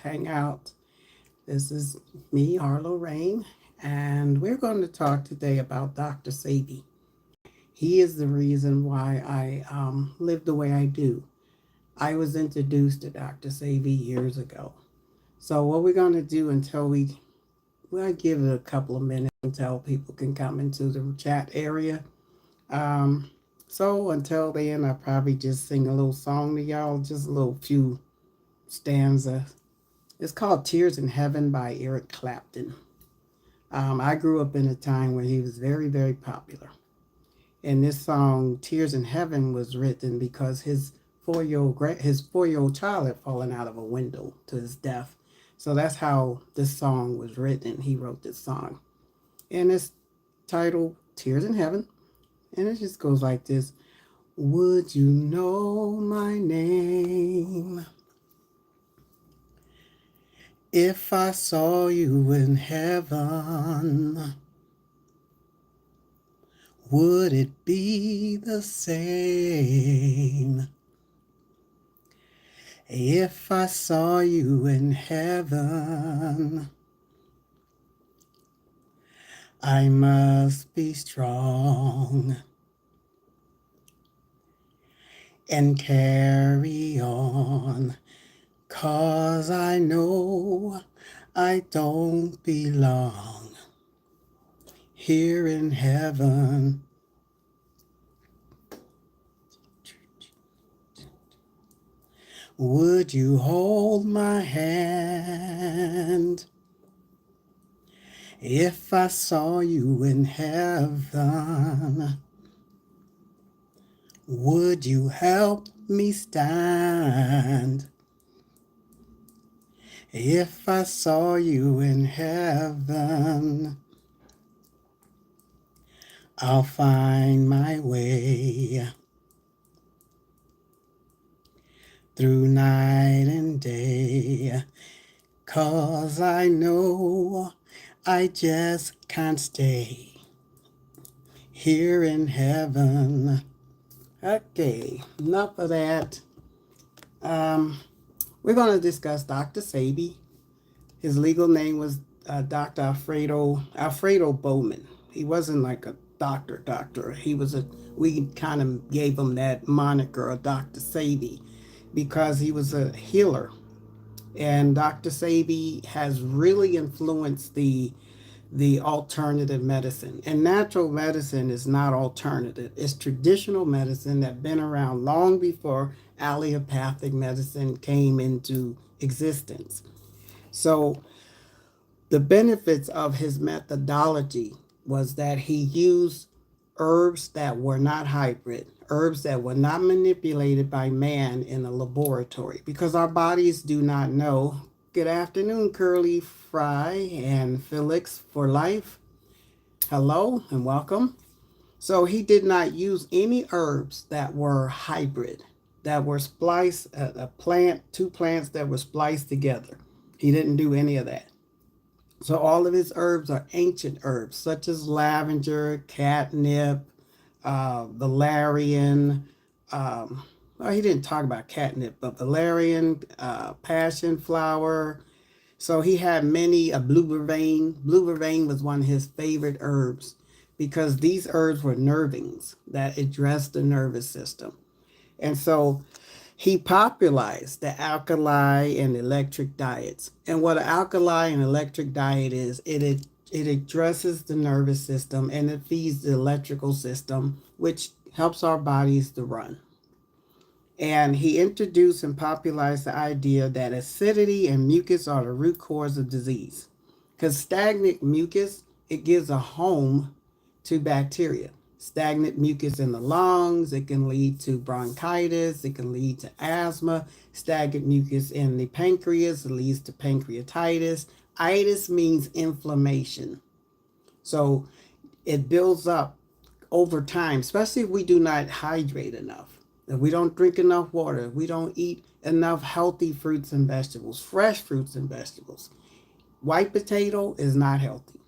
Hangout. This is me, Harlow Rain, and we're going to talk today about Dr. Sebi. He is the reason why I live the way I do. I was introduced to Dr. Sebi years ago. So what we're going to do until we'll give it a couple of minutes until people can come into the chat area. Um, so until then, I'll probably just sing a little song to y'all, just a little few stanzas. It's called Tears in Heaven by Eric Clapton. I grew up in a time when he was very, very popular. And this song, Tears in Heaven, was written because his 4-year-old child had fallen out of a window to his death. So that's how this song was written. He wrote this song. And it's titled Tears in Heaven. And it just goes like this. Would you know my name? If I saw you in heaven, would it be the same? If I saw you in heaven, I must be strong and carry on. 'Cause I know I don't belong here in heaven. Would you hold my hand if I saw you in heaven? Would you help me stand? If I saw you in heaven, I'll find my way through night and day, 'cause I know I just can't stay here in heaven. Okay, enough of that. We're going to discuss Dr. Sebi. His legal name was Dr. Alfredo Bowman. He wasn't like a doctor. We kind of gave him that moniker of Dr. Sebi because he was a healer. And Dr. Sebi has really influenced the alternative medicine. And natural medicine is not alternative. It's traditional medicine that's been around long before allopathic medicine came into existence. So the benefits of his methodology was that he used herbs that were not hybrid, herbs that were not manipulated by man in a laboratory, because our bodies do not know. Good afternoon, Curly Fry and Felix for Life. Hello and welcome. So he did not use any herbs that were hybrid, that were spliced, two plants that were spliced together. He didn't do any of that. So all of his herbs are ancient herbs, such as lavender, catnip, valerian. Well, he didn't talk about catnip, but valerian, passion flower. So he had many, blue vervain. Blue vervain was one of his favorite herbs because these herbs were nervings that addressed the nervous system. And so he popularized the alkali and electric diets. And what an alkali and electric diet is, it addresses the nervous system and it feeds the electrical system, which helps our bodies to run. And he introduced and popularized the idea that acidity and mucus are the root cause of disease. Because stagnant mucus, it gives a home to bacteria. Stagnant mucus in the lungs, it can lead to bronchitis, it can lead to asthma. Stagnant mucus in the pancreas, it leads to pancreatitis. Itis means inflammation. So it builds up over time, especially if we do not hydrate enough. If we don't drink enough water, if we don't eat enough healthy fruits and vegetables, fresh fruits and vegetables. White potato is not healthy.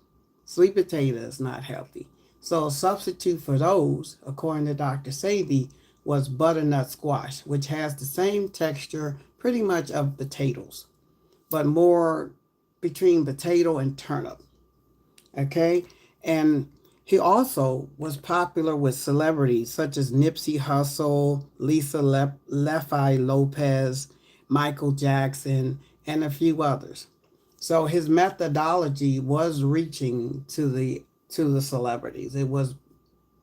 Sweet potato is not healthy. So a substitute for those, according to Dr. Sebi, was butternut squash, which has the same texture pretty much of potatoes. but more between potato and turnip. Okay, and he also was popular with celebrities such as Nipsey Hussle, Lisa Lefi Lopez, Michael Jackson, and a few others. So his methodology was reaching to the celebrities. It was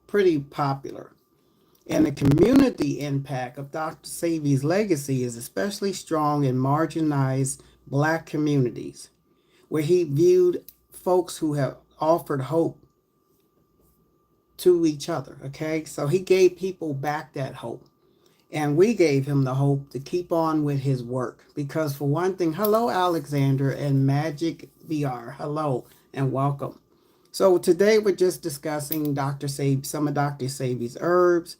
pretty popular. And the community impact of Dr. Sebi's legacy is especially strong in marginalized black communities, where he viewed folks who have offered hope to each other. Okay, so he gave people back that hope. And we gave him the hope to keep on with his work. Because, for one thing, hello, Alexander and Magic VR. Hello and welcome. So, today we're just discussing some of Dr. Sebi's herbs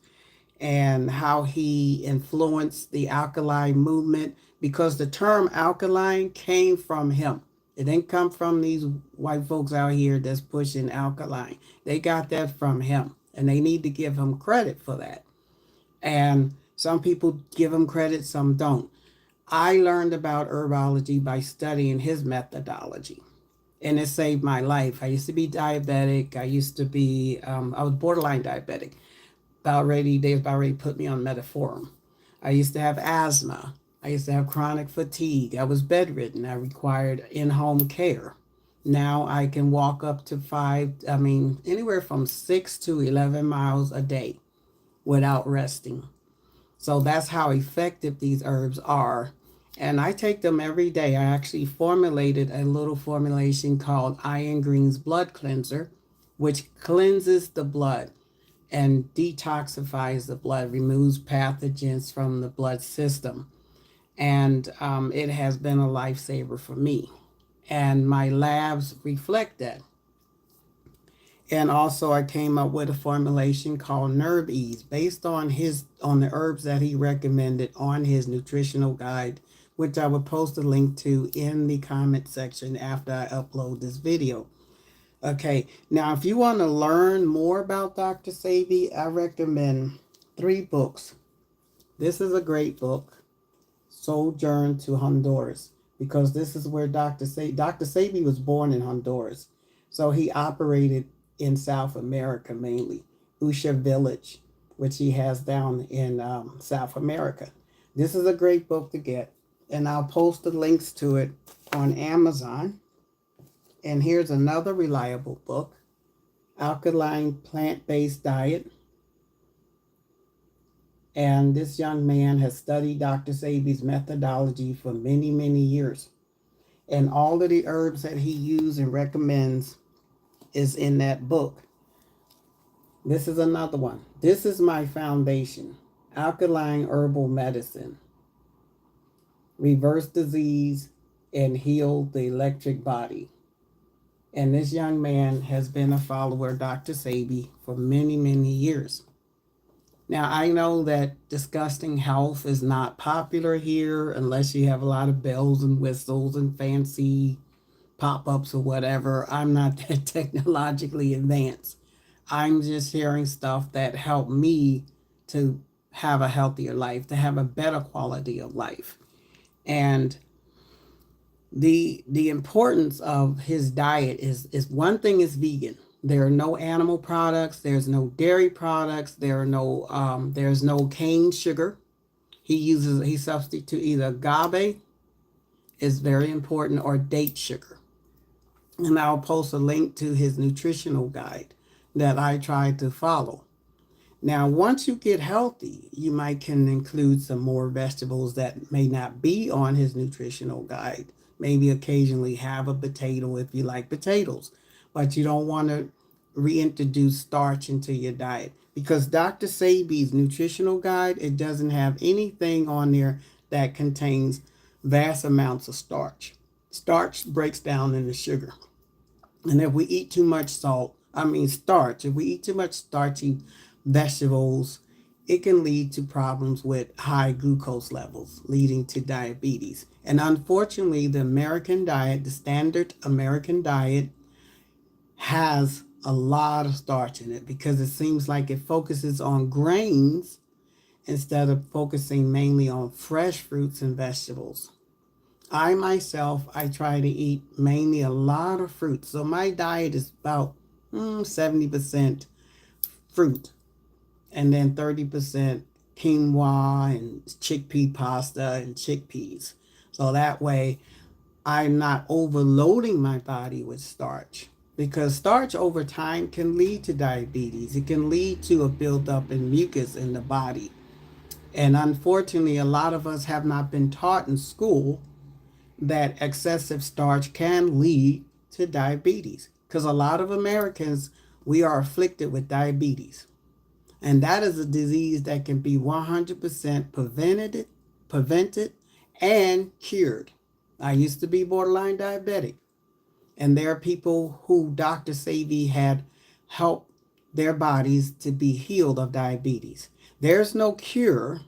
and how he influenced the alkaline movement, because the term alkaline came from him. It didn't come from these white folks out here that's pushing alkaline. They got that from him, and they need to give him credit for that. And some people give him credit, some don't. I learned about herbology by studying his methodology, and it saved my life. I used to be diabetic. I was borderline diabetic. They was about ready to put me on metformin. I used to have asthma. I used to have chronic fatigue. I was bedridden. I required in-home care. Now I can walk up to anywhere from 6 to 11 miles a day without resting. So that's how effective these herbs are. And I take them every day. I actually formulated a little formulation called Iron Green's Blood Cleanser, which cleanses the blood and detoxifies the blood, removes pathogens from the blood system. And it has been a lifesaver for me. And my labs reflect that. And also I came up with a formulation called Nerve Ease based on the herbs that he recommended on his nutritional guide, which I will post a link to in the comment section after I upload this video. Okay, now if you want to learn more about Dr. Sebi, I recommend 3 books. This is a great book, Sojourn to Honduras, because this is where Dr. Sebi was born in Honduras. So he operated in South America mainly, Usha Village, which he has down in South America. This is a great book to get, and I'll post the links to it on Amazon. And here's another reliable book, Alkaline Plant-Based Diet. And this young man has studied Dr. Sebi's methodology for many, many years. And all of the herbs that he uses and recommends is in that book. This is another one. This is my foundation, Alkaline Herbal Medicine. Reverse disease and heal the electric body. And this young man has been a follower of Dr. Sebi for many, many years. Now, I know that discussing health is not popular here unless you have a lot of bells and whistles and fancy pop-ups or whatever. I'm not that technologically advanced. I'm just sharing stuff that helped me to have a healthier life, to have a better quality of life. And the importance of his diet is one thing is vegan. There are no animal products. There's no dairy products. There's no cane sugar. He substitutes either agave is very important, or date sugar. And I'll post a link to his nutritional guide that I try to follow. Now, once you get healthy, you can include some more vegetables that may not be on his nutritional guide. Maybe occasionally have a potato if you like potatoes, but you don't want to reintroduce starch into your diet, because Dr. Sebi's nutritional guide, it doesn't have anything on there that contains vast amounts of starch. Starch breaks down into sugar. And if we eat too much starch, if we eat too much starchy vegetables, it can lead to problems with high glucose levels, leading to diabetes. And unfortunately, the standard American diet has a lot of starch in it, because it seems like it focuses on grains instead of focusing mainly on fresh fruits and vegetables. I myself, I try to eat mainly a lot of fruit. So my diet is about 70% fruit, and then 30% quinoa and chickpea pasta and chickpeas. So that way I'm not overloading my body with starch, because starch over time can lead to diabetes. It can lead to a buildup in mucus in the body. And unfortunately, a lot of us have not been taught in school that excessive starch can lead to diabetes, because a lot of Americans, we are afflicted with diabetes. And that is a disease that can be 100% prevented and cured. I used to be borderline diabetic, and there are people who Dr. Sebi had helped their bodies to be healed of diabetes. There's no cure,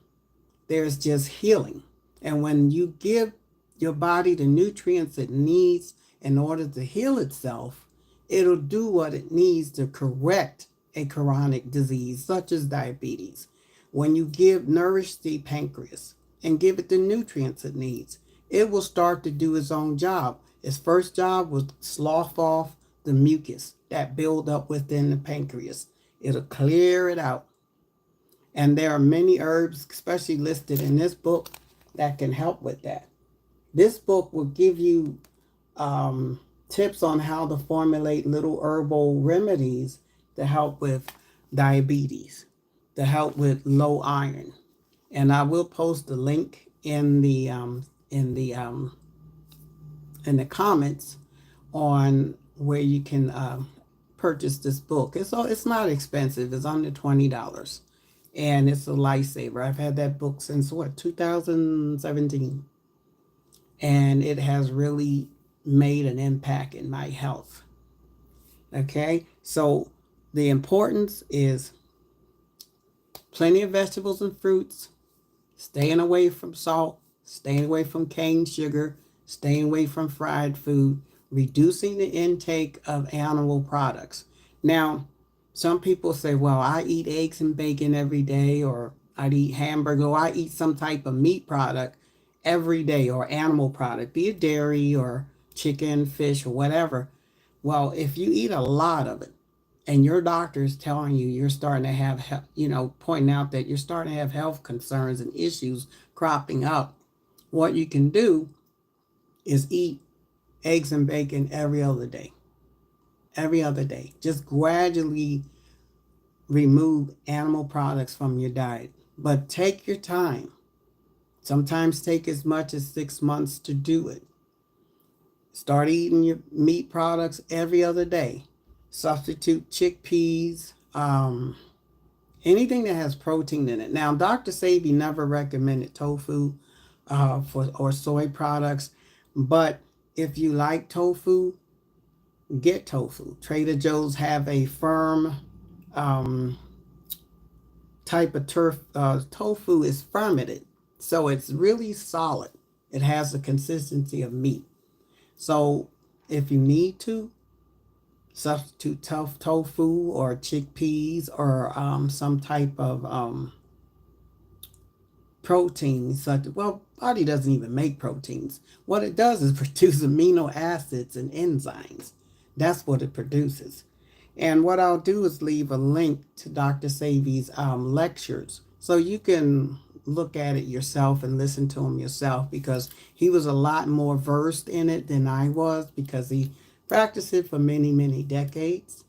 there's just healing. And when you give your body the nutrients it needs in order to heal itself, it'll do what it needs to correct a chronic disease such as diabetes. When you nourish the pancreas and give it the nutrients it needs, it will start to do its own job. Its first job was slough off the mucus that build up within the pancreas. It'll clear it out. And there are many herbs, especially listed in this book, that can help with that. This book will give you tips on how to formulate little herbal remedies to help with diabetes, to help with low iron. And I will post the link in the comments on where you can purchase this book. It's not expensive. It's under $20, and it's a lifesaver. I've had that book since 2017, and it has really made an impact in my health. Okay, so the importance is plenty of vegetables and fruits, staying away from salt, staying away from cane sugar, staying away from fried food, reducing the intake of animal products. Now, some people say, well, I eat eggs and bacon every day, or I eat hamburger, or I eat some type of meat product every day, or animal product, be it dairy or chicken, fish, or whatever. Well, if you eat a lot of it, and your doctor is telling you you're starting to have, pointing out that you're starting to have health concerns and issues cropping up, what you can do is eat eggs and bacon every other day. Every other day. Just gradually remove animal products from your diet. But take your time. Sometimes take as much as 6 months to do it. Start eating your meat products every other day. Substitute chickpeas, anything that has protein in it. Now, Dr. Sebi never recommended tofu or soy products, but if you like tofu, get tofu. Trader Joe's have a firm type of tofu is fermented, so it's really solid. It has the consistency of meat. So if you need to, substitute tofu or chickpeas or some type of protein. Body doesn't even make proteins. What it does is produce amino acids and enzymes. That's what it produces. And what I'll do is leave a link to Dr. Sebi's lectures, so you can look at it yourself and listen to him yourself, because he was a lot more versed in it than I was, because he practiced it for many, many decades.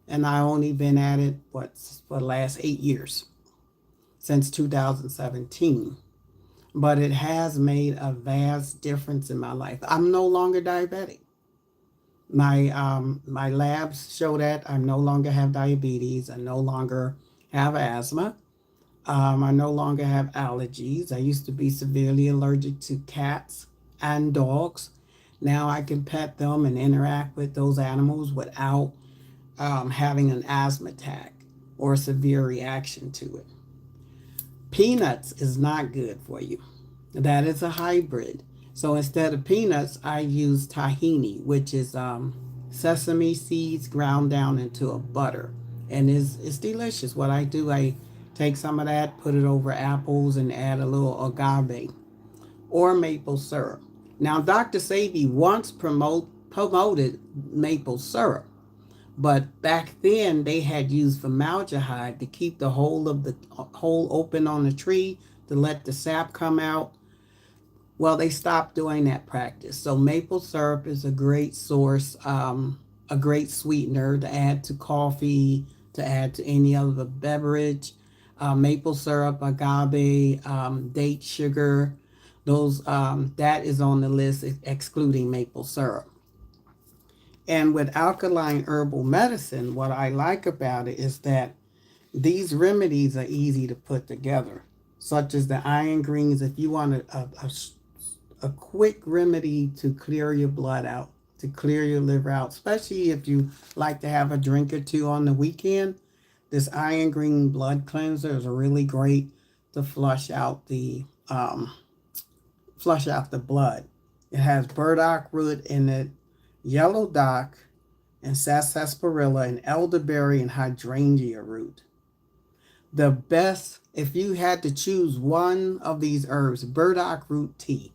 And I only been at it, for the last 8 years, since 2017. But it has made a vast difference in my life. I'm no longer diabetic. My labs show that I no longer have diabetes. I no longer have asthma. I no longer have allergies. I used to be severely allergic to cats and dogs. Now I can pet them and interact with those animals without having an asthma attack or a severe reaction to it. Peanuts is not good for you. That is a hybrid. So instead of peanuts, I use tahini, which is sesame seeds ground down into a butter. And it's delicious. What I do, I take some of that, put it over apples, and add a little agave or maple syrup. Now, Dr. Sebi once promoted maple syrup, but back then they had used formaldehyde to keep the hole open on the tree to let the sap come out. Well, they stopped doing that practice. So maple syrup is a great source, a great sweetener to add to coffee, to add to any other beverage. Maple syrup, agave, date sugar, those that is on the list, excluding maple syrup. And with alkaline herbal medicine, what I like about it is that these remedies are easy to put together, such as the iron greens. If you want a quick remedy to clear your blood out, to clear your liver out, especially if you like to have a drink or two on the weekend, this iron green blood cleanser is really great to flush out the blood. It has burdock root in it, yellow dock, and sarsaparilla, and elderberry and hydrangea root. The best, if you had to choose one of these herbs, burdock root tea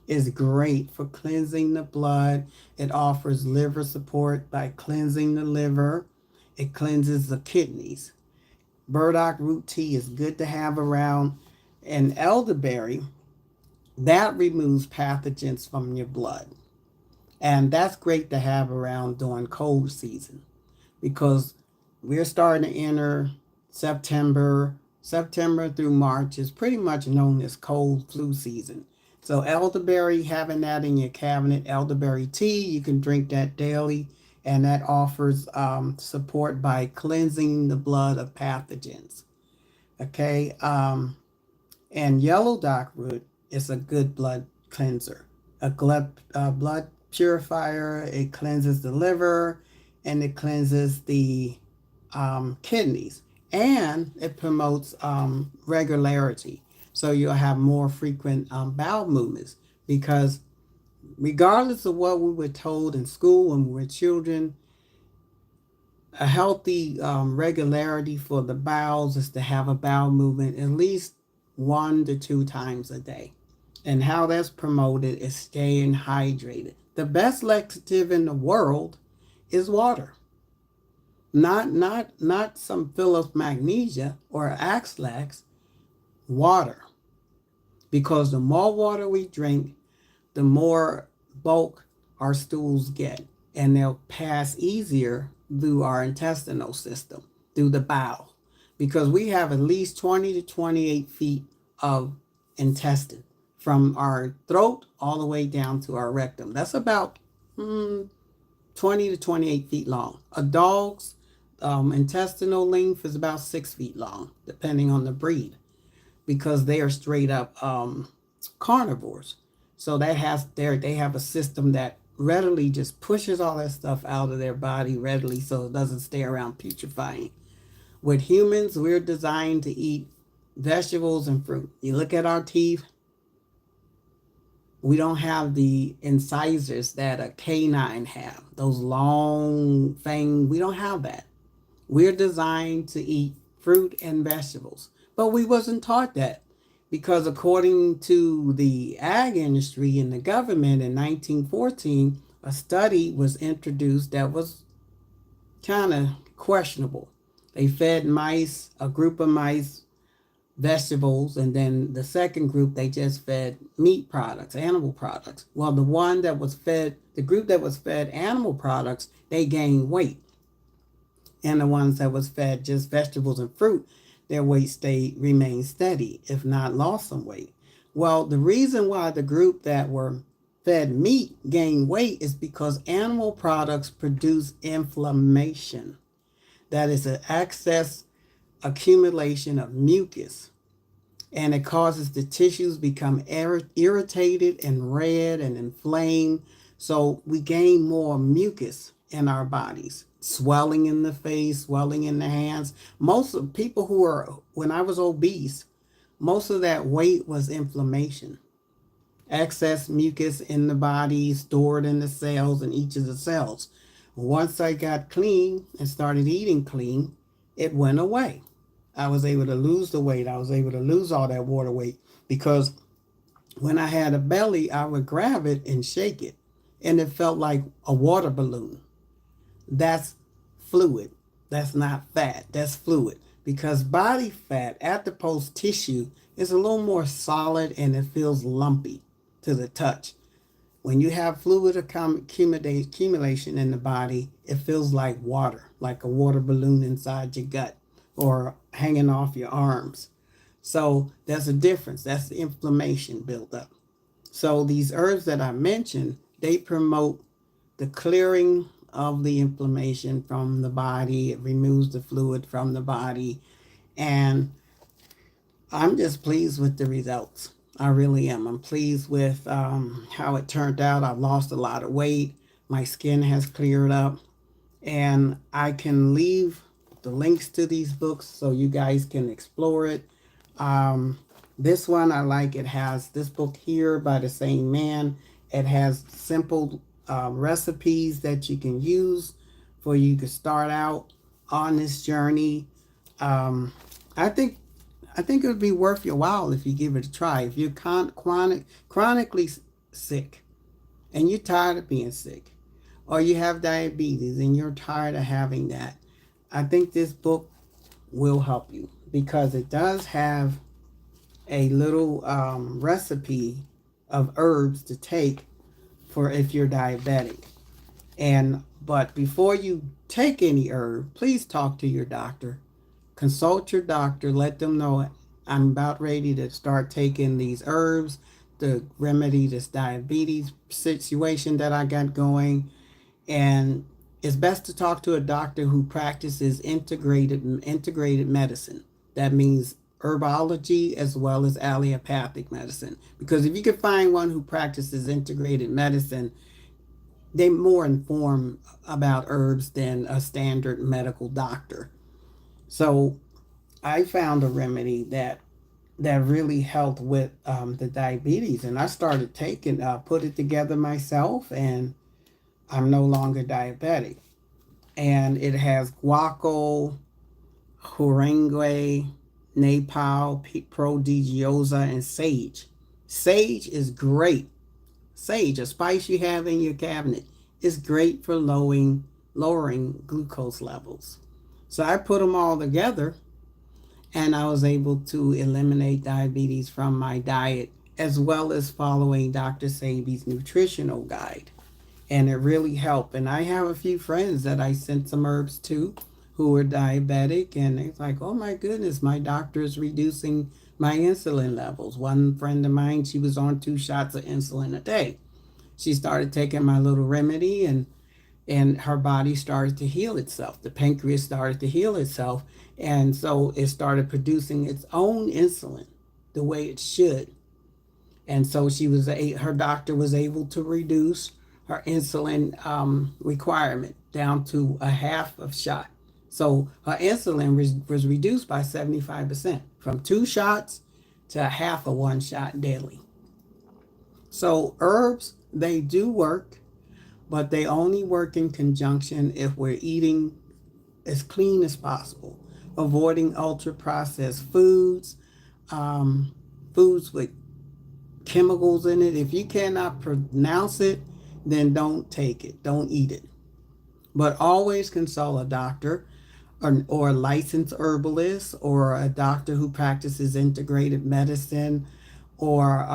is great for cleansing the blood. It offers liver support by cleansing the liver. It cleanses the kidneys. Burdock root tea is good to have around. And elderberry, that removes pathogens from your blood. And that's great to have around during cold season, because we're starting to enter September. September through March is pretty much known as cold flu season. So elderberry, having that in your cabinet, elderberry tea, you can drink that daily, and that offers support by cleansing the blood of pathogens. Okay, and yellow dock root is a good blood cleanser, a blood purifier. It cleanses the liver, and it cleanses the kidneys, and it promotes regularity. So you'll have more frequent bowel movements, because regardless of what we were told in school when we were children, a healthy regularity for the bowels is to have a bowel movement at least 1 to 2 times a day. And how that's promoted is staying hydrated. The best laxative in the world is water. Not some fill of magnesia or Axlax, water. Because the more water we drink, the more bulk our stools get, and they'll pass easier through our intestinal system, through the bowel, because we have at least 20 to 28 feet of intestine from our throat all the way down to our rectum. That's about 20 to 28 feet long. A dog's intestinal length is about 6 feet long, depending on the breed, because they are straight up carnivores. So they have a system that readily just pushes all that stuff out of their body readily, so it doesn't stay around putrefying. With humans, we're designed to eat vegetables and fruit. You look at our teeth, we don't have the incisors that a canine have, those long fangs. We don't have that. We're designed to eat fruit and vegetables. But we wasn't taught that, because according to the ag industry and the government in 1914, a study was introduced that was kind of questionable. They fed mice, a group of mice, vegetables, and then the second group, they just fed meat products, animal products. Well, the group that was fed animal products, they gained weight. And the ones that was fed just vegetables and fruit, their weight remained steady, if not lost some weight. Well, the reason why the group that were fed meat gained weight is because animal products produce inflammation. That is an excess accumulation of mucus, and it causes the tissues become irritated and red and inflamed. So we gain more mucus in our bodies, swelling in the face, swelling in the hands. Most of people when I was obese, most of that weight was inflammation. Excess mucus in the body stored in the cells, in each of the cells. Once I got clean and started eating clean, it went away. I was able to lose the weight. I was able to lose all that water weight, because When I had a belly, I would grab it and shake it, and it felt like a water balloon. That's fluid. That's not fat. That's fluid. Because body fat, adipose tissue, is a little more solid and it feels lumpy to the touch. When you have fluid accumulation in the body, it feels like water, like a water balloon inside your gut or hanging off your arms. So there's a difference. That's the inflammation buildup. So these herbs that I mentioned, they promote the clearing of the inflammation from the body. It removes the fluid from the body. And I'm just pleased with the results. I really am. I'm pleased with how it turned out. I've lost a lot of weight. My skin has cleared up. And I can leave the links to these books so you guys can explore it. Um, this one I like. It has this book here by the same man. It has simple recipes that you can use for you to start out on this journey. Um, I think it would be worth your while if you give it a try. If you're chronically sick and you're tired of being sick, or you have diabetes and you're tired of having that, I think this book will help you because it does have a little recipe of herbs to take for if you're diabetic. But before you take any herb, please talk to your doctor. Consult your doctor. Let them know I'm about ready to start taking these herbs to remedy this diabetes situation that I got going. And it's best to talk to a doctor who practices integrated medicine. That means herbology as well as allopathic medicine. Because if you can find one who practices integrated medicine, they're more informed about herbs than a standard medical doctor. So I found a remedy that really helped with the diabetes, and I started put it together myself, and I'm no longer diabetic. And it has guaco, huringue, napal, prodigiosa, and sage. Sage is great. Sage, a spice you have in your cabinet, is great for lowering glucose levels. So I put them all together and I was able to eliminate diabetes from my diet as well as following Dr. Sebi's nutritional guide. And it really helped. And I have a few friends that I sent some herbs to who were diabetic, and it's like, oh my goodness, my doctor is reducing my insulin levels. One friend of mine, she was on 2 shots of insulin a day. She started taking my little remedy, and her body started to heal itself. The pancreas started to heal itself, and so it started producing its own insulin the way it should. And so her doctor was able to reduce her insulin requirement down to a half of shot. So her insulin was reduced by 75% from 2 shots to a half of 1 shot daily. So herbs, they do work, but they only work in conjunction if we're eating as clean as possible, avoiding ultra processed foods, foods with chemicals in it. If you cannot pronounce it, then don't take it, don't eat it. But always consult a doctor or a licensed herbalist or a doctor who practices integrated medicine, or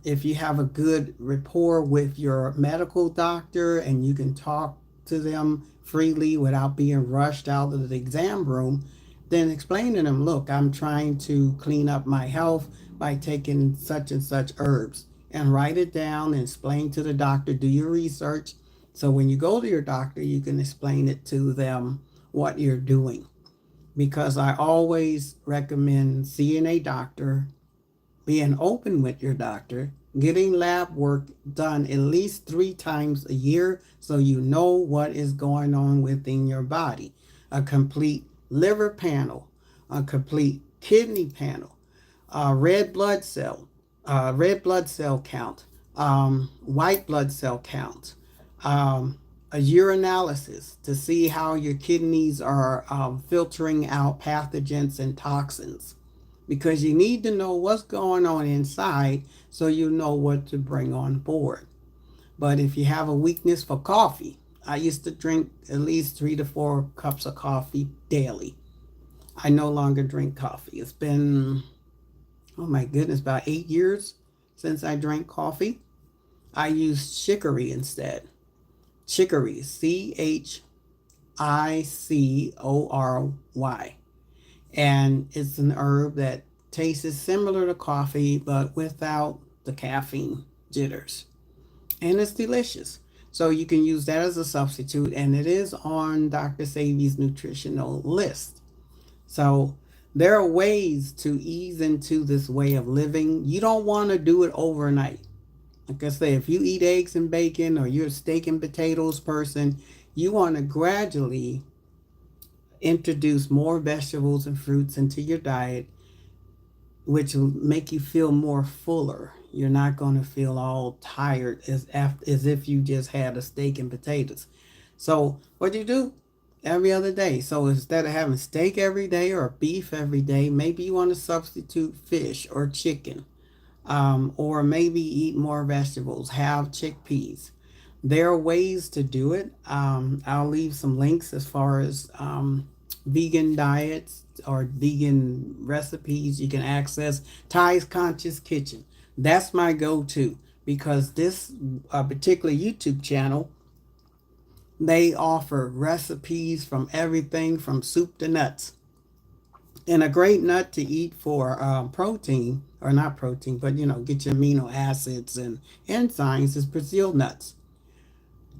if you have a good rapport with your medical doctor and you can talk to them freely without being rushed out of the exam room, then explain to them, look, I'm trying to clean up my health by taking such and such herbs, and write it down and explain to the doctor, do your research. So when you go to your doctor, you can explain it to them what you're doing. Because I always recommend seeing a doctor, being open with your doctor, getting lab work done at least 3 times a year so you know what is going on within your body. A complete liver panel, a complete kidney panel, red blood cell count, white blood cell count, a urinalysis to see how your kidneys are filtering out pathogens and toxins. because you need to know what's going on inside so you know what to bring on board. But if you have a weakness for coffee, I used to drink at least 3 to 4 cups of coffee daily. I no longer drink coffee. It's been, oh my goodness, about 8 years since I drank coffee. I use chicory instead. Chicory, Chicory. And it's an herb that tastes similar to coffee, but without the caffeine jitters. And it's delicious. So you can use that as a substitute, and it is on Dr. Sebi's nutritional list. So there are ways to ease into this way of living. You don't want to do it overnight. Like I say, if you eat eggs and bacon or you're a steak and potatoes person, you want to gradually introduce more vegetables and fruits into your diet, which will make you feel more fuller. You're not going to feel all tired as if you just had a steak and potatoes. So what do you do? Every other day. So instead of having steak every day or beef every day, maybe you want to substitute fish or chicken, or maybe eat more vegetables, have chickpeas. There are ways to do it. I'll leave some links as far as vegan diets or vegan recipes you can access. Ty's Conscious Kitchen. That's my go-to, because this particular YouTube channel, they offer recipes from everything from soup to nuts. And a great nut to eat for protein, or not protein, but get your amino acids and enzymes, is Brazil nuts.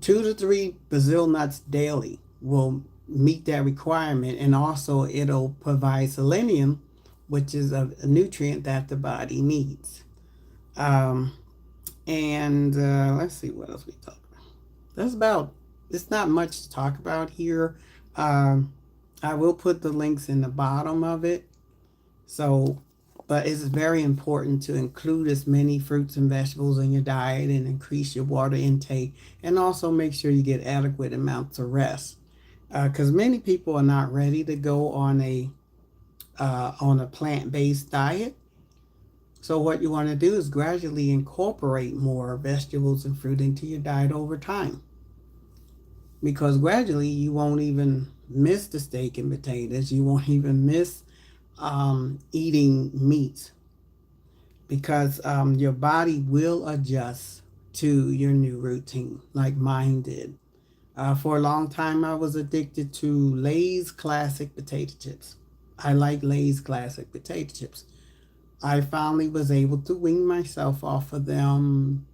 2 to 3 Brazil nuts daily will meet that requirement, and also it'll provide selenium, which is a nutrient that the body needs. And let's see what else we talk about. That's about, it's not much to talk about here. I will put the links in the bottom of it. So, but it's very important to include as many fruits and vegetables in your diet and increase your water intake, and also make sure you get adequate amounts of rest. Because many people are not ready to go on a plant-based diet. So what you want to do is gradually incorporate more vegetables and fruit into your diet over time. Because gradually you won't even miss the steak and potatoes. You won't even miss eating meat, because your body will adjust to your new routine like mine did. For a long time, I was addicted to Lay's classic potato chips. I like Lay's classic potato chips. I finally was able to wean myself off of them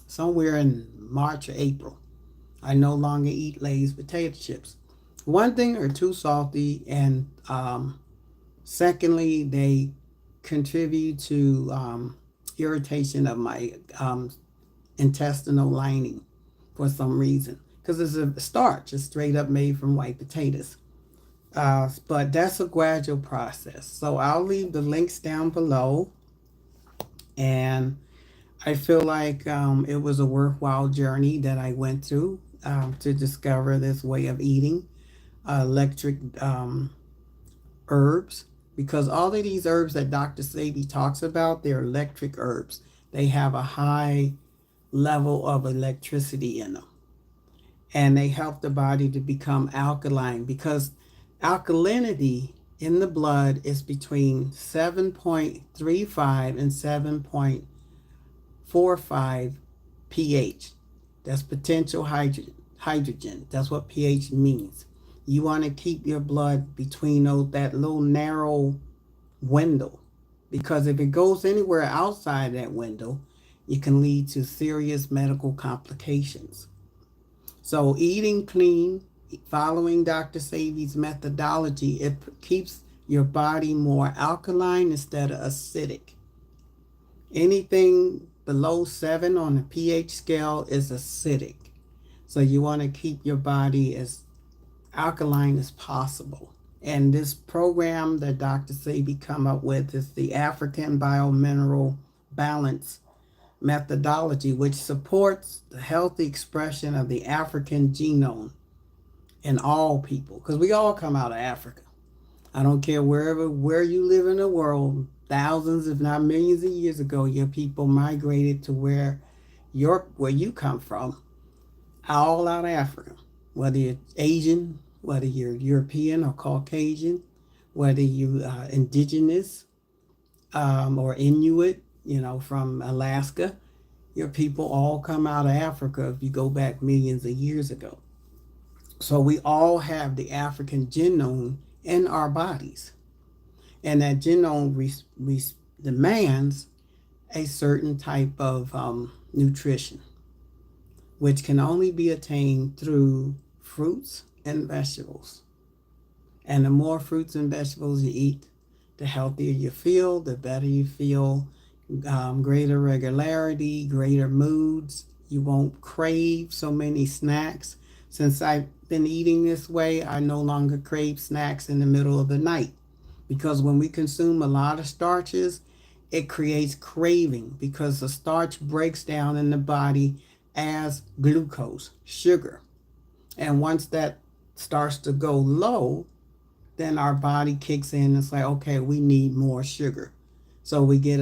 somewhere in March or April. I no longer eat Lay's potato chips. One thing, they're too salty, and secondly, they contribute to irritation of my intestinal lining for some reason, because it's a starch. It's straight up made from white potatoes. But that's a gradual process. So I'll leave the links down below. And I feel like it was a worthwhile journey that I went through to discover this way of eating electric herbs. Because all of these herbs that Dr. Sebi talks about, they're electric herbs. They have a high level of electricity in them. And they help the body to become alkaline, because alkalinity in the blood is between 7.35 and 7.45 pH. That's potential hydrogen. That's what pH means. You want to keep your blood between that little narrow window, because if it goes anywhere outside that window, it can lead to serious medical complications. So eating clean, following Dr. Sebi's methodology, it keeps your body more alkaline instead of acidic. Anything below 7 on the pH scale is acidic. So you want to keep your body as alkaline as possible. And this program that Dr. Sebi come up with is the African Biomineral Balance methodology, which supports the healthy expression of the African genome in all people, because we all come out of Africa. I don't care where you live in the world, thousands, if not millions of years ago, your people migrated to where you come from, all out of Africa. Whether you're Asian, whether you're European or Caucasian, whether you indigenous or Inuit, from Alaska, your people all come out of Africa if you go back millions of years ago. So we all have the African genome in our bodies. And that genome demands a certain type of nutrition, which can only be attained through fruits and vegetables. And the more fruits and vegetables you eat, the healthier you feel, the better you feel, greater regularity, greater moods. You won't crave so many snacks. Since I've been eating this way, I no longer crave snacks in the middle of the night. Because when we consume a lot of starches, it creates craving because the starch breaks down in the body as glucose, sugar. And once that starts to go low, then our body kicks in and it's like, okay, we need more sugar. So we get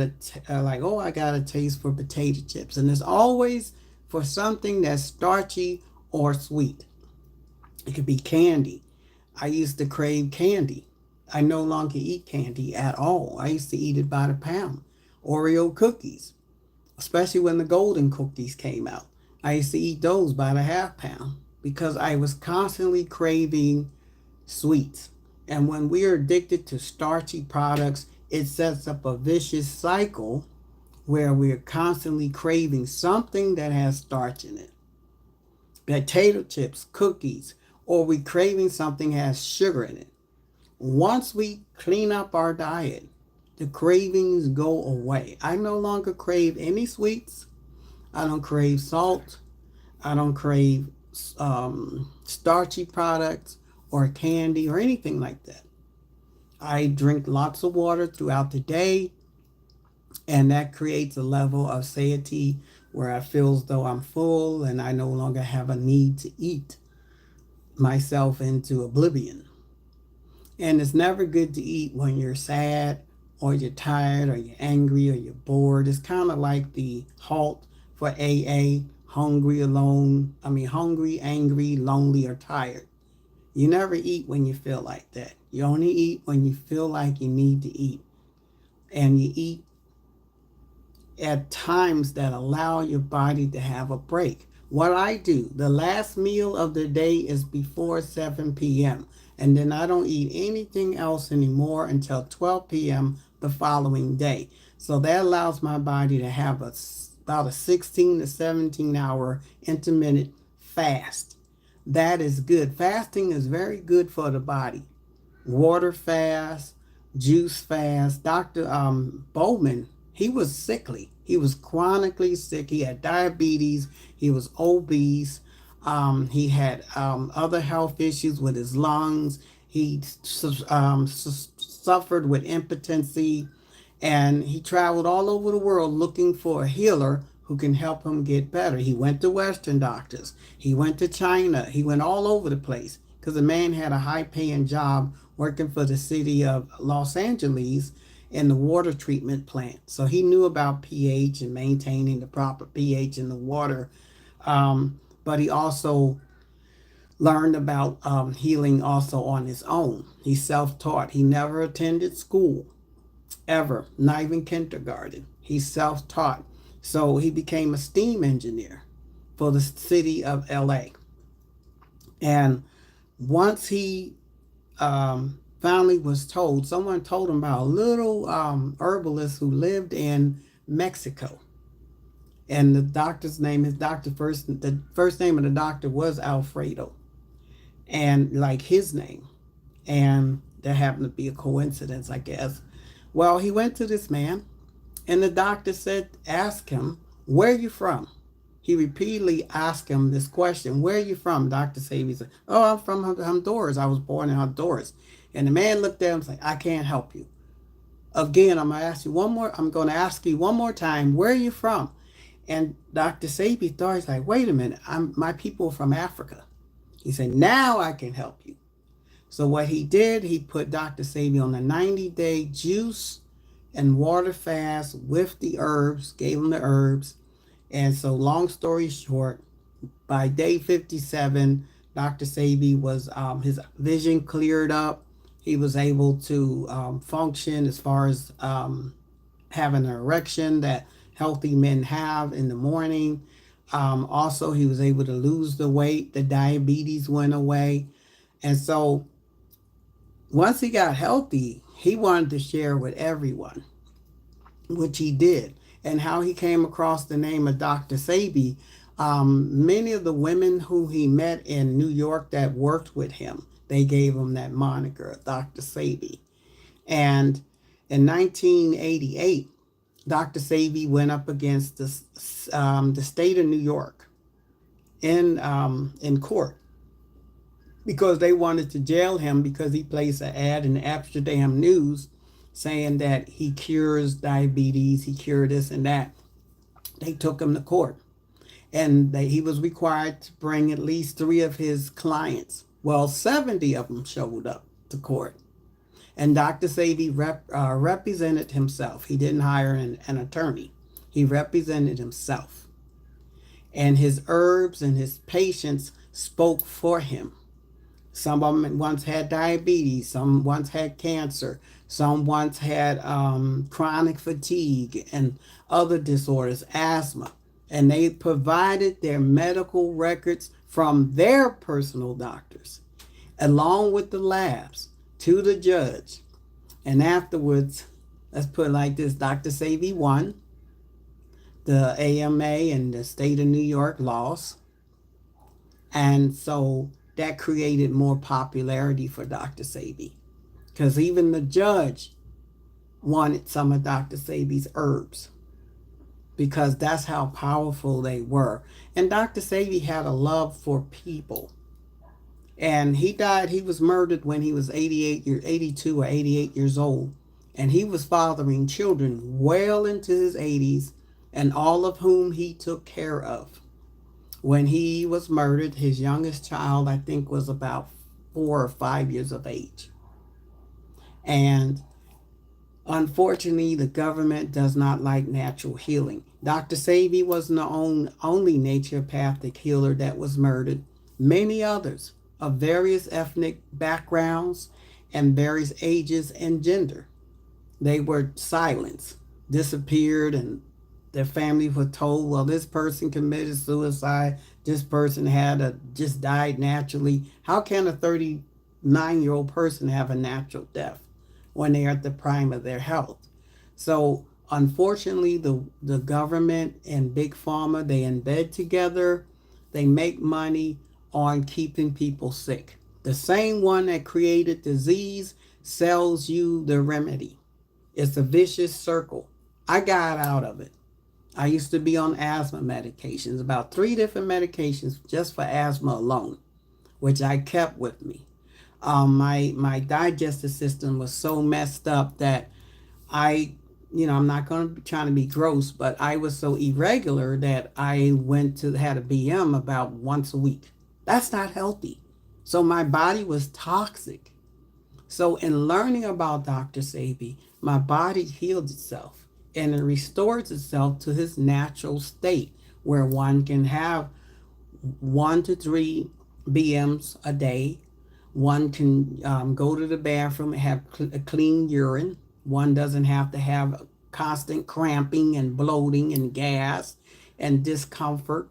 like, oh, I got a taste for potato chips. And it's always for something that's starchy or sweet. It could be candy. I used to crave candy. I no longer eat candy at all. I used to eat it by the pound. Oreo cookies, especially when the golden cookies came out. I used to eat those by the half pound because I was constantly craving sweets. And when we are addicted to starchy products, it sets up a vicious cycle where we're constantly craving something that has starch in it. Potato chips, cookies, or we craving something that has sugar in it. Once we clean up our diet, the cravings go away. I no longer crave any sweets. I don't crave salt. I don't crave starchy products or candy or anything like that. I drink lots of water throughout the day, and that creates a level of satiety where I feel as though I'm full and I no longer have a need to eat myself into oblivion. And it's never good to eat when you're sad or you're tired or you're angry or you're bored. It's kind of like the halt for AA, hungry, angry, lonely, or tired. You never eat when you feel like that. You only eat when you feel like you need to eat. And you eat at times that allow your body to have a break. What I do, the last meal of the day is before 7 p.m. And then I don't eat anything else anymore until 12 p.m. the following day. So that allows my body to have about a 16 to 17 hour intermittent fast. That is good. Fasting is very good for the body. Water fast, juice fast. Dr. Bowman, he was sickly. He was chronically sick. He had diabetes. He was obese. He had other health issues with his lungs. He suffered with impotency. And he traveled all over the world looking for a healer who can help him get better. He went to Western doctors. He went to China. He went all over the place because the man had a high-paying job working for the city of Los Angeles in the water treatment plant. So he knew about pH and maintaining the proper pH in the water. But he also learned about healing also on his own. He self-taught. He never attended school, ever, not even kindergarten. He's self-taught. So he became a steam engineer for the city of LA. And once he finally was told, someone told him about a little herbalist who lived in Mexico. And the doctor's name, the first name of the doctor was Alfredo. And like his name. And there happened to be a coincidence, I guess. Well, he went to this man, and the doctor ask him, where are you from? He repeatedly asked him this question, where are you from? Dr. Sebi said, oh, I'm from Honduras. I was born in Honduras. And the man looked at him and said, I can't help you. Again, I'm going to ask you one more time, where are you from? And Dr. Sebi thought, he's like, wait a minute, my people are from Africa. He said, now I can help you. So what he did, he put Dr. Sebi on a 90-day juice and water fast with the herbs, gave him the herbs. And so long story short, by day 57, Dr. Sebi was, his vision cleared up. He was able to function as far as having an erection that healthy men have in the morning. Also, he was able to lose the weight. The diabetes went away. And so once he got healthy, he wanted to share with everyone, which he did. And how he came across the name of Dr. Sebi, many of the women who he met in New York that worked with him, they gave him that moniker, Dr. Sebi. And in 1988, Dr. Sebi went up against the state of New York in court because they wanted to jail him because he placed an ad in the Amsterdam News saying that he cures diabetes, he cured this and that. They took him to court, and he was required to bring at least 3 of his clients. Well, 70 of them showed up to court. And Dr. Sebi represented himself. He didn't hire an attorney. He represented himself. And his herbs and his patients spoke for him. Some of them once had diabetes. Some once had cancer. Some once had chronic fatigue and other disorders, asthma. And they provided their medical records from their personal doctors, along with the labs, to the judge. And afterwards, let's put it like this, Dr. Sebi won. The AMA and the state of New York lost. And so that created more popularity for Dr. Sebi, because even the judge wanted some of Dr. Sebi's herbs, because that's how powerful they were. And Dr. Sebi had a love for people. And he died, he was murdered when he was 82 or 88 years old. And he was fathering children well into his 80s, and all of whom he took care of. When he was murdered, his youngest child, I think, was about 4 or 5 years of age. And unfortunately, the government does not like natural healing. Dr. Sebi wasn't the only naturopathic healer that was murdered. Many others of various ethnic backgrounds and various ages and gender, they were silenced, disappeared, and their families were told, well, this person committed suicide, this person just died naturally. How can a 39-year-old person have a natural death when they're at the prime of their health? So unfortunately, the government and Big Pharma, they embed together, they make money on keeping people sick. The same one that created disease sells you the remedy. It's a vicious circle. I got out of it. I used to be on asthma medications, about 3 different medications just for asthma alone, which I kept with me. My digestive system was so messed up that I'm not going to be trying to be gross, but I was so irregular that I had a BM about once a week. That's not healthy. So my body was toxic. So in learning about Dr. Sebi, my body healed itself, and it restores itself to his natural state, where one can have 1 to 3 BMs a day. One can go to the bathroom and have a clean urine. One doesn't have to have constant cramping and bloating and gas and discomfort,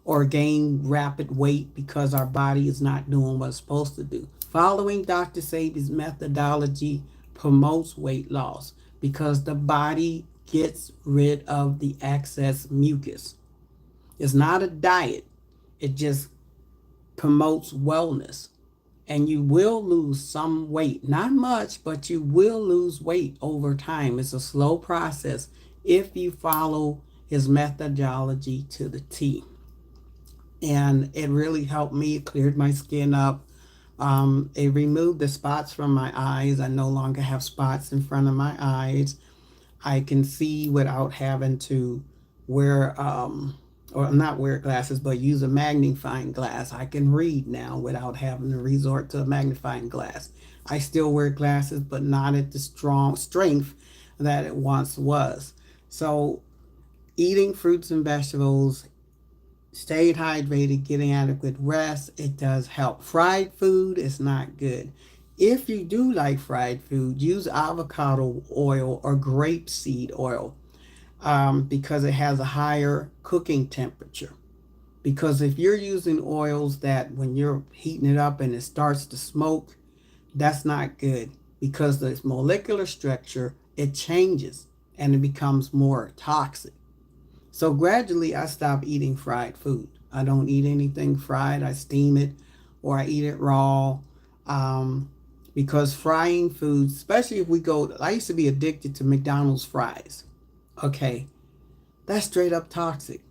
or gain rapid weight because our body is not doing what it's supposed to do. Following Dr. Sebi's methodology promotes weight loss because the body gets rid of the excess mucus. It's not a diet. It just promotes wellness. And you will lose some weight. Not much, but you will lose weight over time. It's a slow process if you follow his methodology to the T. And it really helped me. It cleared my skin up. It removed the spots from my eyes. I no longer have spots in front of my eyes. I can see without having to wear or not wear glasses, but use a magnifying glass. I can read now without having to resort to a magnifying glass. I still wear glasses, but not at the strong strength that it once was. So eating fruits and vegetables, staying hydrated, getting adequate rest, it does help. Fried food is not good. If you do like fried food, use avocado oil or grapeseed oil, because it has a higher cooking temperature. Because if you're using oils that when you're heating it up and it starts to smoke, that's not good, because the molecular structure, it changes and it becomes more toxic. So gradually I stopped eating fried food. I don't eat anything fried. I steam it or I eat it raw. Um, because frying foods, especially if we go, I used to be addicted to McDonald's fries. Okay, that's straight up toxic.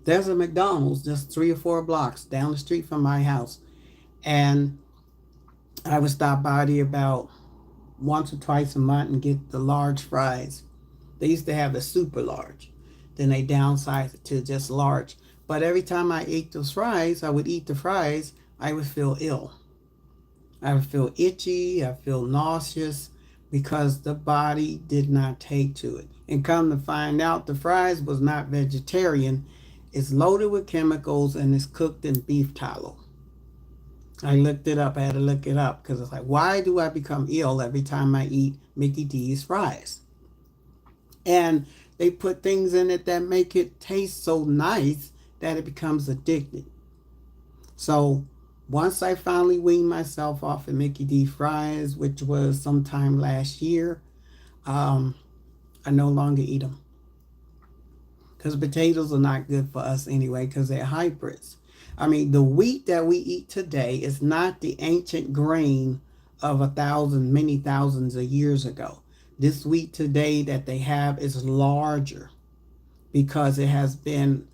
There's a McDonald's just 3 or 4 blocks down the street from my house. And I would stop by there about once or twice a month and get the large fries. They used to have the super large. Then they downsized it to just large. But every time I ate those fries, I would eat the fries, I would feel ill. I would feel itchy, I feel nauseous, because the body did not take to it. And come to find out, the fries was not vegetarian. It's loaded with chemicals and it's cooked in beef tallow. I looked it up. I had to look it up because it's like, why do I become ill every time I eat Mickey D's fries? And they put things in it that make it taste so nice that it becomes addicted. So once I finally weaned myself off of Mickey D fries, which was sometime last year, I no longer eat them. Because potatoes are not good for us anyway, because they're hybrids. I mean, the wheat that we eat today is not the ancient grain of many thousands of years ago. This wheat today that they have is larger because it has been,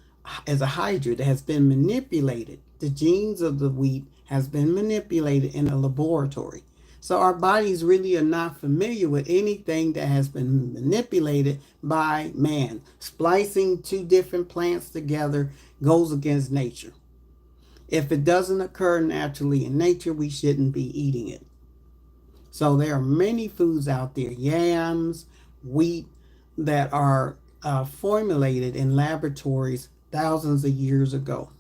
as a hybrid, it has been manipulated. The genes of the wheat has been manipulated in a laboratory. So our bodies really are not familiar with anything that has been manipulated by man. Splicing two different plants together goes against nature. If it doesn't occur naturally in nature, we shouldn't be eating it. So there are many foods out there, yams, wheat, that are formulated in laboratories thousands of years ago.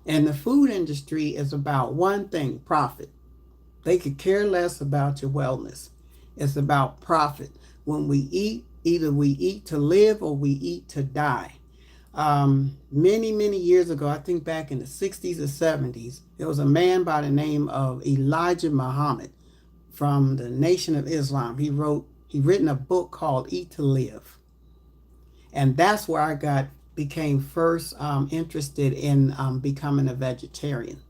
And the food industry is about one thing: profit. They could care less about your wellness. It's about profit. When we eat, either we eat to live or we eat to die. Many years ago, I think back in the 60s or 70s, there was a man by the name of Elijah Muhammad from the Nation of Islam. He written a book called Eat to Live. And that's where I became first interested in becoming a vegetarian.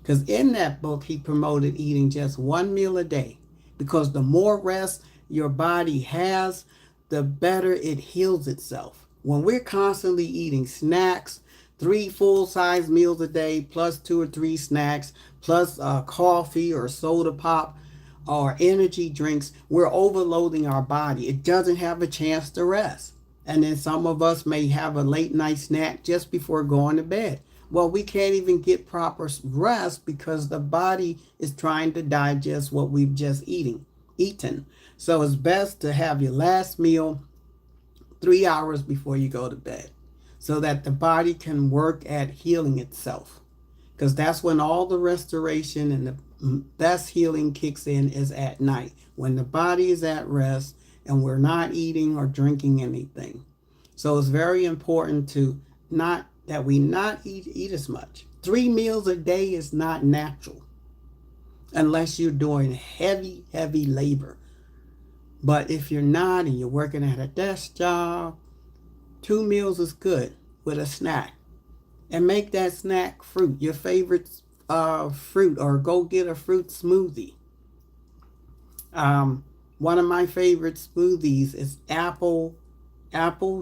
Because in that book, he promoted eating just one meal a day. Because the more rest your body has, the better it heals itself. When we're constantly eating snacks, 3 full-size meals a day, plus 2 or 3 snacks, plus coffee or soda pop or energy drinks, we're overloading our body. It doesn't have a chance to rest. And then some of us may have a late night snack just before going to bed. Well, we can't even get proper rest because the body is trying to digest what we've just eaten. So it's best to have your last meal 3 hours before you go to bed, so that the body can work at healing itself. Because that's when all the restoration and the best healing kicks in, is at night, when the body is at rest and we're not eating or drinking anything. So it's very important to not eat as much. 3 meals a day is not natural unless you're doing heavy labor. But if you're not and you're working at a desk job, 2 meals is good with a snack. And make that snack fruit, your favorite fruit, or go get a fruit smoothie. One of my favorite smoothies is apple,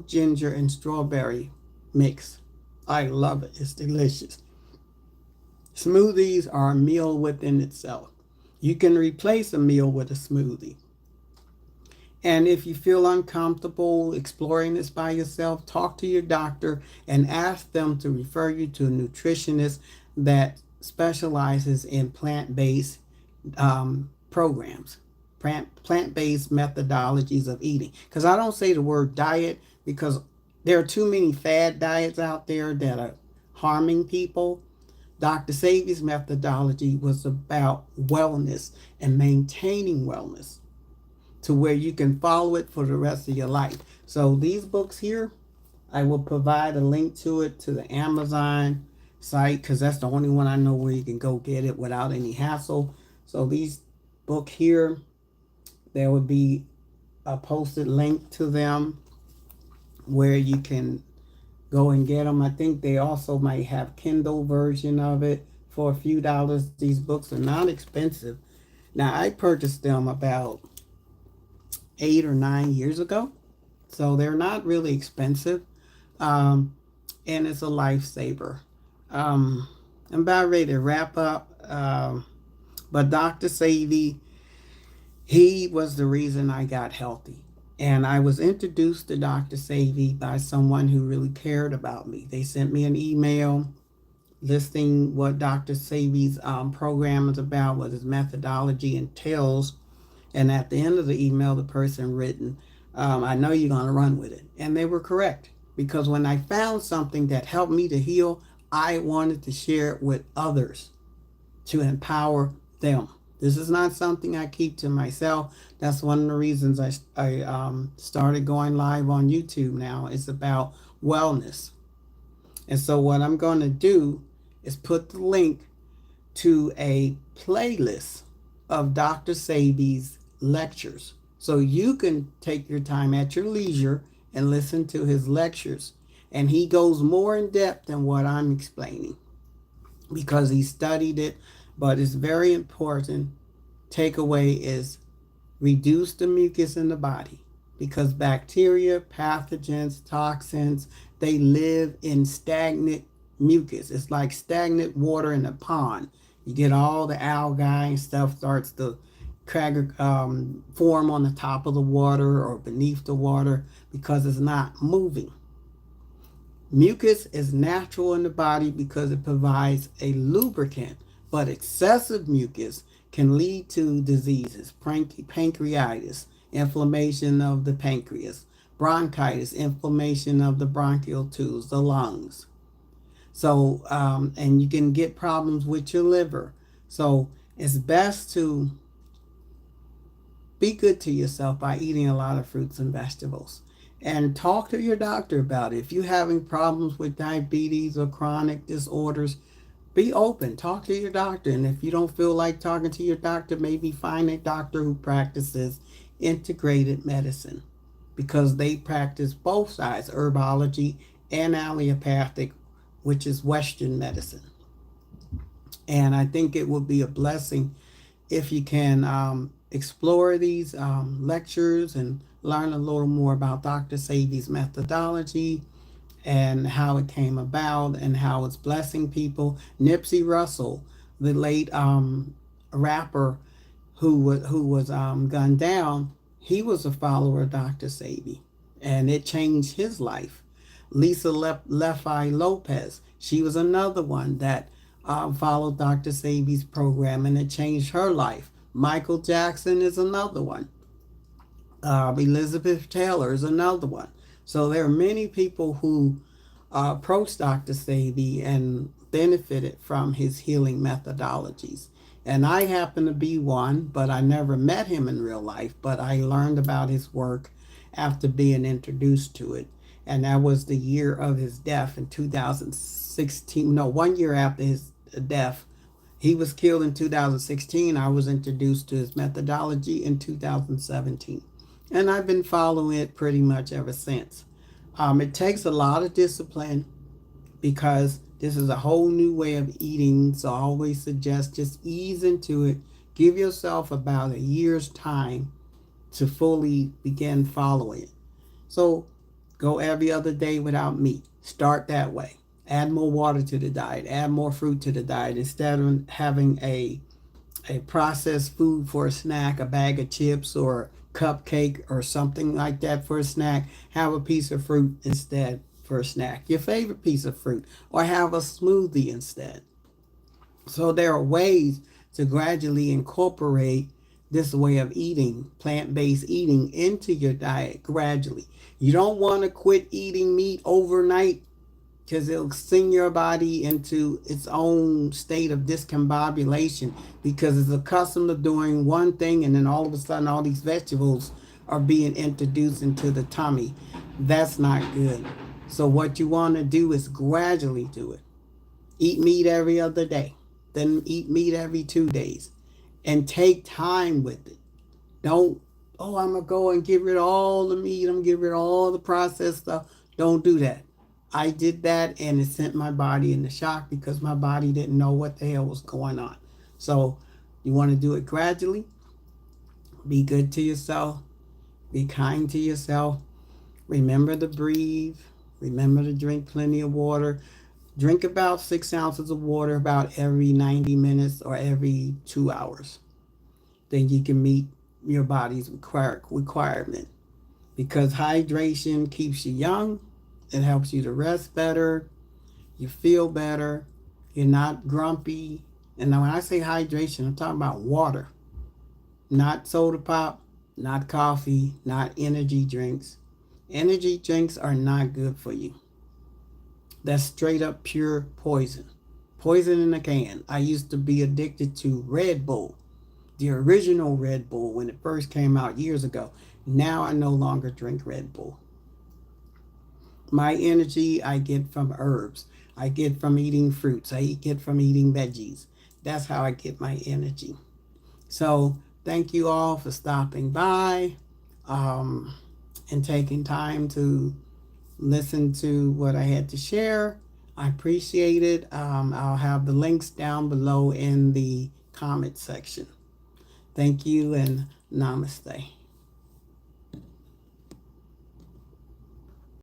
ginger, and strawberry mix. I love it. It's delicious. Smoothies are a meal within itself. You can replace a meal with a smoothie. And if you feel uncomfortable exploring this by yourself, talk to your doctor and ask them to refer you to a nutritionist that specializes in plant-based programs, plant-based methodologies of eating. Because I don't say the word diet because there are too many fad diets out there that are harming people. Dr. Sebi's methodology was about wellness and maintaining wellness to where you can follow it for the rest of your life. So these books here, I will provide a link to it to the Amazon site because that's the only one I know where you can go get it without any hassle. So these book here, there would be a posted link to them where you can go and get them. I think they also might have Kindle version of it for a few dollars. These books are not expensive. Now I purchased them about 8 or 9 years ago, so they're not really expensive, and it's a lifesaver. I'm about ready to wrap up, but Dr. Sebi, he was the reason I got healthy. And I was introduced to Dr. Sebi by someone who really cared about me. They sent me an email listing what Dr. Sebi's program is about, what his methodology entails. And at the end of the email, the person written, I know you're going to run with it. And they were correct. Because when I found something that helped me to heal, I wanted to share it with others to empower them. This is not something I keep to myself. That's one of the reasons I started going live on YouTube now. It's about wellness. And so what I'm going to do is put the link to a playlist of Dr. Sebi's lectures. So you can take your time at your leisure and listen to his lectures. And he goes more in depth than what I'm explaining because he studied it. But it's very important. Takeaway is reduce the mucus in the body because bacteria, pathogens, toxins, they live in stagnant mucus. It's like stagnant water in a pond. You get all the algae and stuff starts to form on the top of the water or beneath the water because it's not moving. Mucus is natural in the body because it provides a lubricant, but excessive mucus can lead to diseases, pancreatitis, inflammation of the pancreas, bronchitis, inflammation of the bronchial tubes, the lungs. So, and you can get problems with your liver. So it's best to be good to yourself by eating a lot of fruits and vegetables. And talk to your doctor about it. If you're having problems with diabetes or chronic disorders, be open. Talk to your doctor. And if you don't feel like talking to your doctor, maybe find a doctor who practices integrated medicine because they practice both sides, herbology and allopathic, which is Western medicine. And I think it would be a blessing if you can explore these lectures and learn a little more about Dr. Sebi's methodology and how it came about and how it's blessing people. Nipsey Russell, the late rapper who was gunned down, he was a follower of Dr. Sebi, and it changed his life. Lisa Lefi Lopez, she was another one that followed Dr. Sebi's program, and it changed her life. Michael Jackson is another one. Elizabeth Taylor is another one. So there are many people who approached Dr. Sebi and benefited from his healing methodologies. And I happen to be one, but I never met him in real life, but I learned about his work after being introduced to it. And that was the year of his death in 2016. No, 1 year after his death. He was killed in 2016. I was introduced to his methodology in 2017. And I've been following it pretty much ever since. It takes a lot of discipline because this is a whole new way of eating. So I always suggest just ease into it. Give yourself about a year's time to fully begin following it. So go every other day without meat. Start that way. Add more water to the diet. Add more fruit to the diet instead of having a processed food for a snack, a bag of chips or cupcake or something like that for a snack, have a piece of fruit instead for a snack, your favorite piece of fruit, or have a smoothie instead. So there are ways to gradually incorporate this way of eating, plant-based eating, into your diet gradually. You don't want to quit eating meat overnight because it'll send your body into its own state of discombobulation because it's accustomed to doing one thing, and then all of a sudden all these vegetables are being introduced into the tummy. That's not good. So what you want to do is gradually do it. Eat meat every other day, then eat meat every 2 days, and take time with it. Don't, oh, I'm going to go and get rid of all the meat, I'm going to get rid of all the processed stuff. Don't do that. I did that and it sent my body into shock because my body didn't know what the hell was going on. So you want to do it gradually. Be good to yourself. Be kind to yourself. Remember to breathe. Remember to drink plenty of water. Drink about 6 ounces of water about every 90 minutes or every 2 hours. Then you can meet your body's requirement. Because hydration keeps you young. It helps you to rest better. You feel better. You're not grumpy. And now when I say hydration, I'm talking about water. Not soda pop, not coffee, not energy drinks. Energy drinks are not good for you. That's straight up pure poison. Poison in a can. I used to be addicted to Red Bull, the original Red Bull when it first came out years ago. Now I no longer drink Red Bull. My energy I get from herbs. I get from eating fruits. I get from eating veggies. That's how I get my energy. So thank you all for stopping by and taking time to listen to what I had to share. I appreciate it. I'll have the links down below in the comment section. Thank you and namaste.